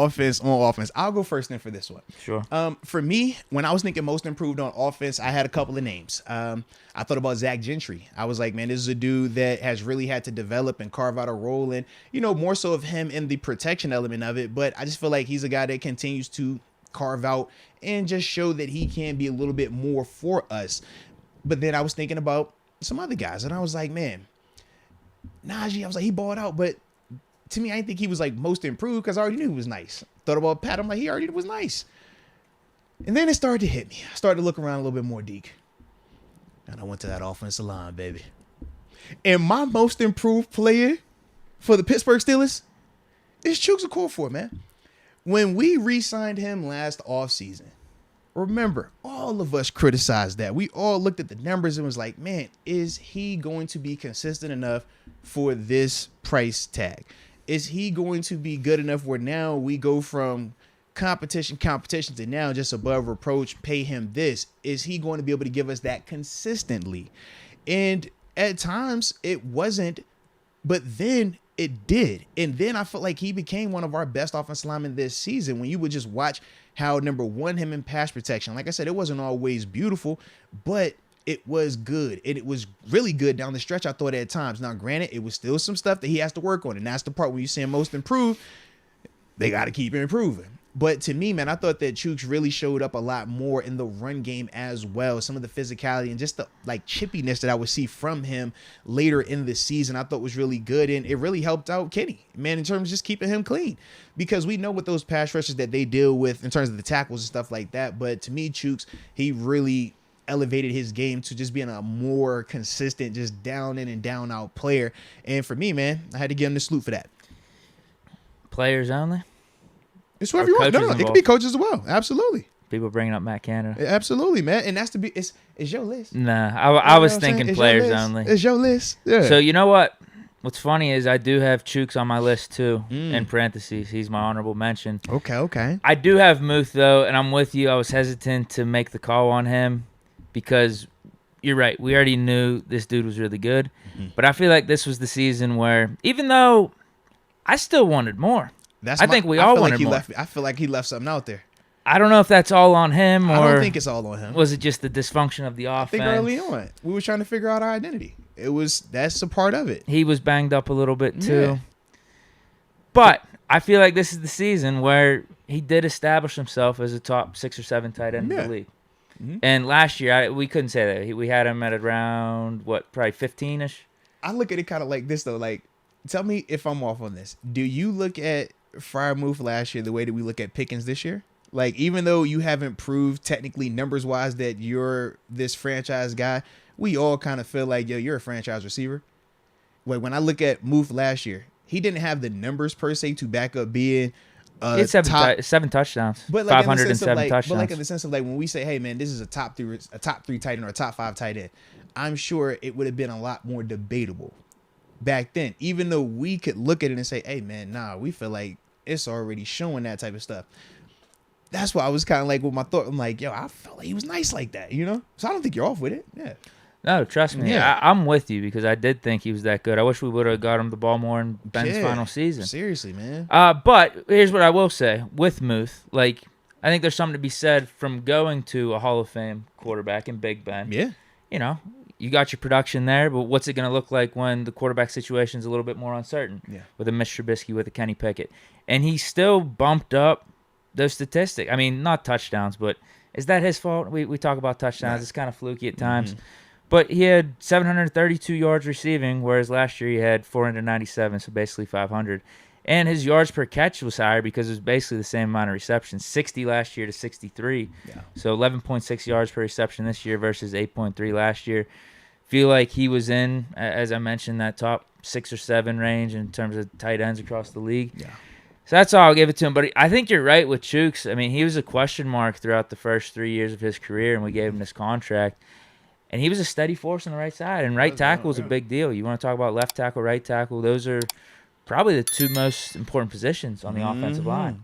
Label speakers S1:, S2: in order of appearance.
S1: offense. I'll go first then for this one.
S2: Sure.
S1: For me, when I was thinking most improved on offense, I had a couple of names. I thought about Zach Gentry. I was like, man, this is a dude that has really had to develop and carve out a role, and more so of him in the protection element of it. But I just feel like he's a guy that continues to carve out and just show that he can be a little bit more for us. But then I was thinking about some other guys, and I was like, man, Najee, I was like, he balled out, but to me, I didn't think he was like most improved because I already knew he was nice. Thought about Pat, I'm like, he already was nice. And then it started to hit me. I started to look around a little bit more, Deke. And I went to that offensive line, baby. And my most improved player for the Pittsburgh Steelers is Chuks Okorafor, man. When we re-signed him last offseason, remember, all of us criticized that. We all looked at the numbers and was like, man, is he going to be consistent enough for this price tag? Is he going to be good enough where now we go from competition to now just above reproach, pay him this? Is he going to be able to give us that consistently? And at times it wasn't, but then it did. And then I felt like he became one of our best offensive linemen this season. When you would just watch how, number one, him in pass protection, like I said, it wasn't always beautiful, but it was good. And it was really good down the stretch, I thought, at times. Now, granted, it was still some stuff that he has to work on. And that's the part where you see him most improved. They got to keep improving. But to me, man, I thought that Chuks really showed up a lot more in the run game as well. Some of the physicality and just the chippiness that I would see from him later in the season, I thought was really good. And it really helped out Kenny, man, in terms of just keeping him clean. Because we know what those pass rushes that they deal with in terms of the tackles and stuff like that. But to me, Chuks, he really elevated his game to just being a more consistent, just down in and down out player. And for me, man, I had to give him the salute for that.
S2: Players only?
S1: It's whoever you want. No, it could be coaches as well. Absolutely.
S2: People bringing up Matt Canada.
S1: Absolutely, man. And that's it's your list.
S2: Nah, I was thinking players only.
S1: It's your list. Yeah.
S2: So you know what? What's funny is I do have Chuks on my list too, in parentheses. He's my honorable mention.
S1: Okay.
S2: I do have Muth though, and I'm with you. I was hesitant to make the call on him because you're right. We already knew this dude was really good. But I feel like this was the season where, even though I still wanted more, I think we all wanted more.
S1: I feel like he left something out there.
S2: I don't know if that's all on him or
S1: I don't think it's all on him.
S2: Was it just the dysfunction of the offense?
S1: I think early on, we were trying to figure out our identity. That's a part of it.
S2: He was banged up a little bit too. Yeah. But I feel like this is the season where he did establish himself as a top 6 or 7 tight end in the league. Mm-hmm. And last year, we couldn't say that. We had him at around, probably 15-ish?
S1: I look at it kind of like this, though. Like, tell me if I'm off on this. Do you look at Freiermuth last year the way that we look at Pickens this year? Like, even though you haven't proved technically numbers-wise that you're this franchise guy, we all kind of feel like, yo, you're a franchise receiver. Like, when I look at Muth last year, he didn't have the numbers per se to back up being
S2: it's 7 touchdowns, but like 507 touchdowns.
S1: But like in the sense of like when we say, hey man, this is a top 3 tight end or a top 5 tight end, I'm sure it would have been a lot more debatable back then. Even though we could look at it and say, hey man, nah, we feel like it's already showing that type of stuff. That's why I was kind of like with my thought. I'm like, yo, I felt like he was nice like that, you know? So I don't think you're off with it. Yeah.
S2: No, trust me. Yeah. I'm with you because I did think he was that good. I wish we would have got him the ball more in Ben's final season.
S1: Seriously, man.
S2: But here's what I will say with Muth. Like, I think there's something to be said from going to a Hall of Fame quarterback in Big Ben.
S1: Yeah.
S2: You know, you got your production there, but what's it going to look like when the quarterback situation is a little bit more uncertain?
S1: Yeah.
S2: With a Mitch Trubisky, with a Kenny Pickett. And he still bumped up those statistics. I mean, not touchdowns, but is that his fault? We talk about touchdowns. Right. It's kind of fluky at times. Mm-hmm. But he had 732 yards receiving, whereas last year he had 497, so basically 500. And his yards per catch was higher because it was basically the same amount of receptions, 60 last year to 63. Yeah. So 11.6 yards per reception this year versus 8.3 last year. Feel like he was in, as I mentioned, that top 6 or 7 range in terms of tight ends across the league.
S1: Yeah.
S2: So that's all I'll give it to him. But I think you're right with Chuks. I mean, he was a question mark throughout the first 3 years of his career, and we gave him this contract. And he was a steady force on the right side. And right tackle is a big deal. You want to talk about left tackle, right tackle. Those are probably the 2 most important positions on the offensive line.